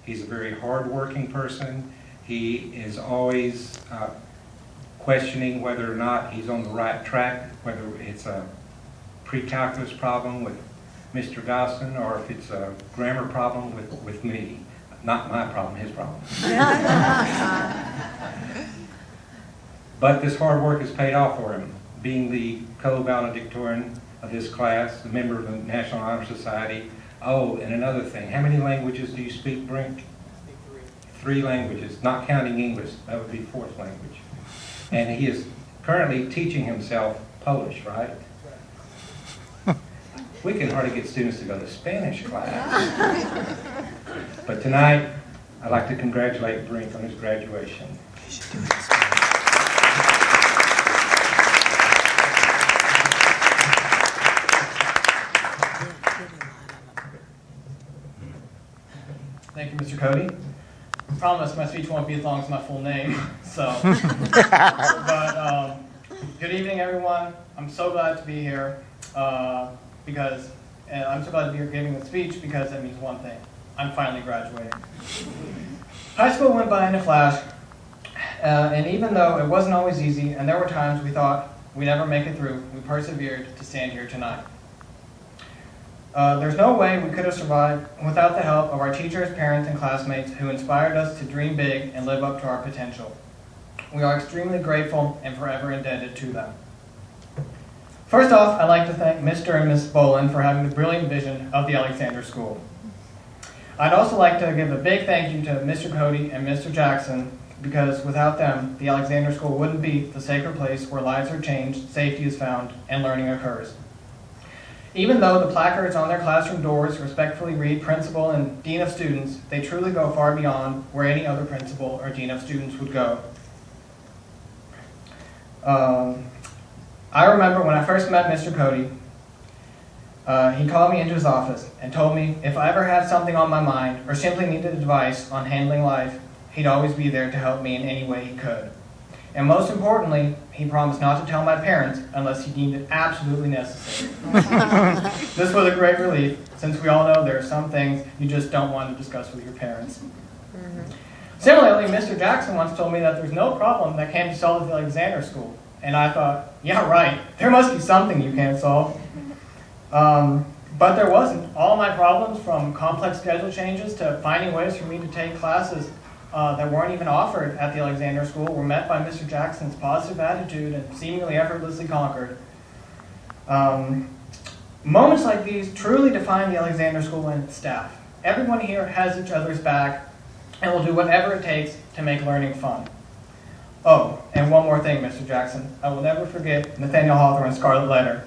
He's a very hard-working person. He is always questioning whether or not he's on the right track, whether it's a pre-calculus problem with Mr. Gosson or if it's a grammar problem with me. Not my problem, his problem. But this hard work has paid off for him. Being the co-valedictorian of this class, a member of the National Honor Society. Oh, and another thing, how many languages do you speak, Brink? I speak 3 languages, not counting English. That would be 4th language. And he is currently teaching himself Polish, right? We can hardly get students to go to Spanish class. But tonight, I'd like to congratulate Brink on his graduation. Thank you, Mr. Cody. I promise my speech won't be as long as my full name. So, good evening, everyone. I'm so glad to be here and I'm so glad to be here giving the speech because that means one thing: I'm finally graduating. High school went by in a flash, and even though it wasn't always easy, and there were times we thought we'd never make it through, we persevered to stand here tonight. There's no way we could have survived without the help of our teachers, parents, and classmates who inspired us to dream big and live up to our potential. We are extremely grateful and forever indebted to them. First off, I'd like to thank Mr. and Ms. Boland for having the brilliant vision of the Alexander School. I'd also like to give a big thank you to Mr. Cody and Mr. Jackson because without them, the Alexander School wouldn't be the sacred place where lives are changed, safety is found, and learning occurs. Even though the placards on their classroom doors respectfully read Principal and Dean of Students, they truly go far beyond where any other principal or Dean of Students would go. I remember when I first met Mr. Cody, he called me into his office and told me if I ever had something on my mind or simply needed advice on handling life, he'd always be there to help me in any way he could. And most importantly, he promised not to tell my parents unless he deemed it absolutely necessary. This was a great relief, since we all know there are some things you just don't want to discuss with your parents. Similarly, Mr. Jackson once told me that there's no problem that can't be solved at the Alexander School. And I thought, yeah, right, there must be something you can't solve. But there wasn't. All my problems, from complex schedule changes to finding ways for me to take classes that weren't even offered at the Alexander School, were met by Mr. Jackson's positive attitude and seemingly effortlessly conquered. Moments like these truly define the Alexander School and its staff. Everyone here has each other's back and will do whatever it takes to make learning fun. Oh, and one more thing, Mr. Jackson. I will never forget Nathaniel Hawthorne's Scarlet Letter.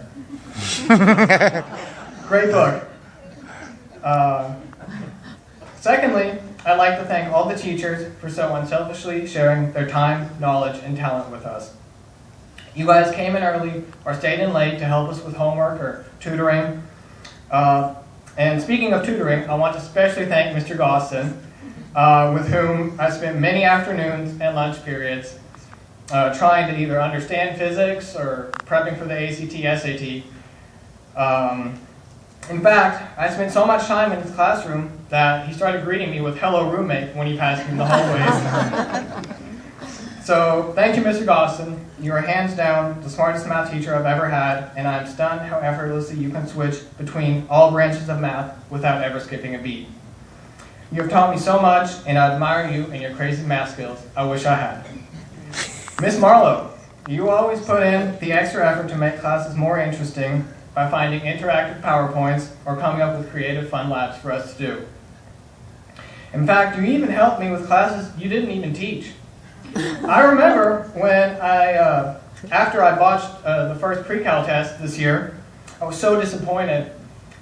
Great book. Secondly, I'd like to thank all the teachers for so unselfishly sharing their time, knowledge, and talent with us. You guys came in early or stayed in late to help us with homework or tutoring. And speaking of tutoring, I want to especially thank Mr. Gosson, with whom I spent many afternoons and lunch periods trying to either understand physics or prepping for the ACT, SAT. In fact, I spent so much time in his classroom that he started greeting me with "Hello, roommate" when he passed me in the hallways. So, thank you, Mr. Gosson. You are hands down the smartest math teacher I've ever had, and I'm stunned how effortlessly you can switch between all branches of math without ever skipping a beat. You have taught me so much, and I admire you and your crazy math skills. I wish I had. Miss Marlowe, you always put in the extra effort to make classes more interesting by finding interactive PowerPoints or coming up with creative fun labs for us to do. In fact, you even helped me with classes you didn't even teach. I remember when after I botched the first pre-cal test this year, I was so disappointed.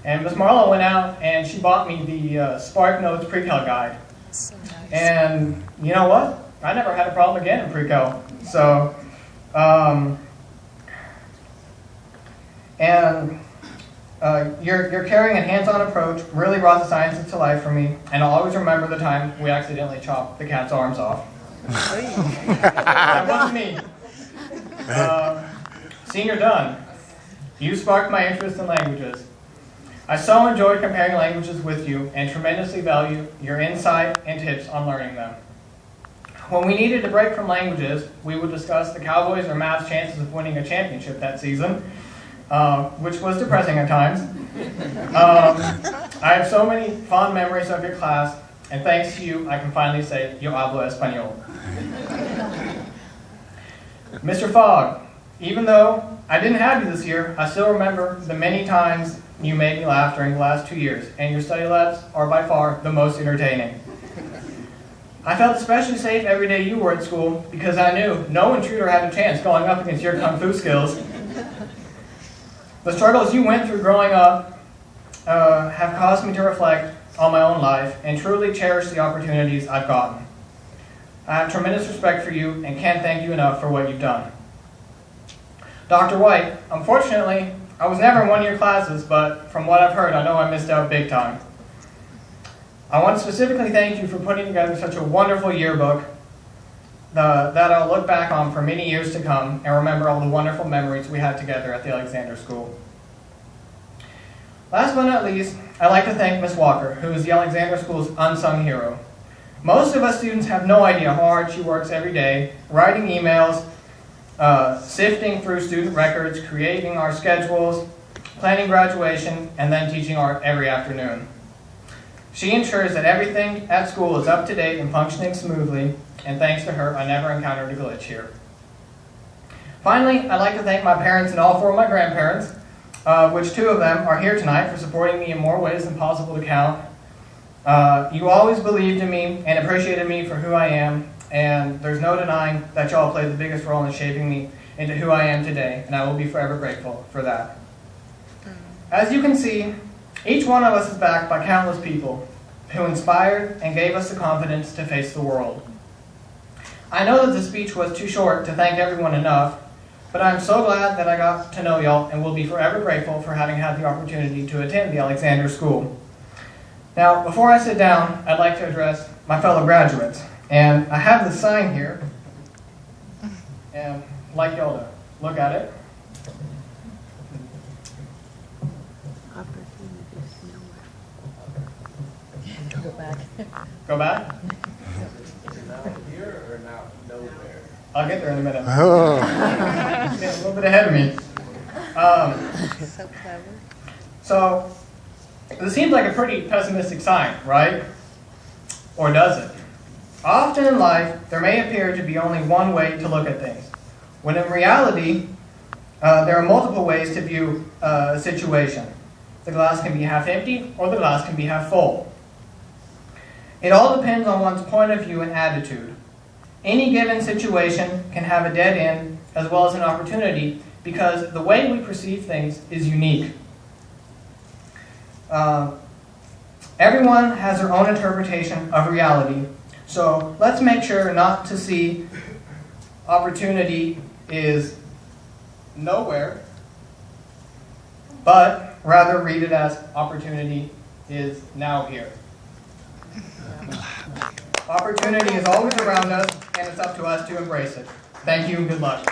And Ms. Marlowe went out and she bought me the Spark Notes pre-cal guide. So nice. And you know what? I never had a problem again in pre-cal. So, your caring and hands-on approach really brought the sciences to life for me, and I'll always remember the time we accidentally chopped the cat's arms off. That wasn't me. Senior done. You sparked my interest in languages. I so enjoyed comparing languages with you and tremendously value your insight and tips on learning them. When we needed a break from languages, we would discuss the Cowboys or Mavs' chances of winning a championship that season, which was depressing at times. I have so many fond memories of your class, and thanks to you, I can finally say, yo hablo español. Mr. Fogg, even though I didn't have you this year, I still remember the many times you made me laugh during the last 2 years, and your study labs are by far the most entertaining. I felt especially safe every day you were at school because I knew no intruder had a chance going up against your kung fu skills. The struggles you went through growing up have caused me to reflect on my own life and truly cherish the opportunities I've gotten. I have tremendous respect for you and can't thank you enough for what you've done. Dr. White, unfortunately, I was never in one of your classes, but from what I've heard, I know I missed out big time. I want to specifically thank you for putting together such a wonderful yearbook that I'll look back on for many years to come and remember all the wonderful memories we had together at the Alexander School. Last but not least, I'd like to thank Ms. Walker, who is the Alexander School's unsung hero. Most of us students have no idea how hard she works every day, writing emails, sifting through student records, creating our schedules, planning graduation, and then teaching art every afternoon. She ensures that everything at school is up to date and functioning smoothly, and thanks to her, I never encountered a glitch here. Finally, I'd like to thank my parents and all 4 of my grandparents, which 2 of them are here tonight for supporting me in more ways than possible to count. You always believed in me and appreciated me for who I am, and there's no denying that y'all played the biggest role in shaping me into who I am today, and I will be forever grateful for that. As you can see, each one of us is backed by countless people who inspired and gave us the confidence to face the world. I know that the speech was too short to thank everyone enough, but I'm so glad that I got to know y'all and will be forever grateful for having had the opportunity to attend the Alexander School. Now, before I sit down, I'd like to address my fellow graduates. And I have this sign here, and I'd like y'all to look at it. Go back. Go back? Now here or now nowhere? I'll get there in a minute. Oh. Getting a little bit ahead of me. So clever. So, this seems like a pretty pessimistic sign, right? Or does it? Often in life, there may appear to be only one way to look at things, when in reality, there are multiple ways to view a situation. The glass can be half empty, or the glass can be half full. It all depends on one's point of view and attitude. Any given situation can have a dead end as well as an opportunity because the way we perceive things is unique. Everyone has their own interpretation of reality, so let's make sure not to see opportunity is nowhere, but rather read it as opportunity is now here. Opportunity is always around us, and it's up to us to embrace it. Thank you and good luck.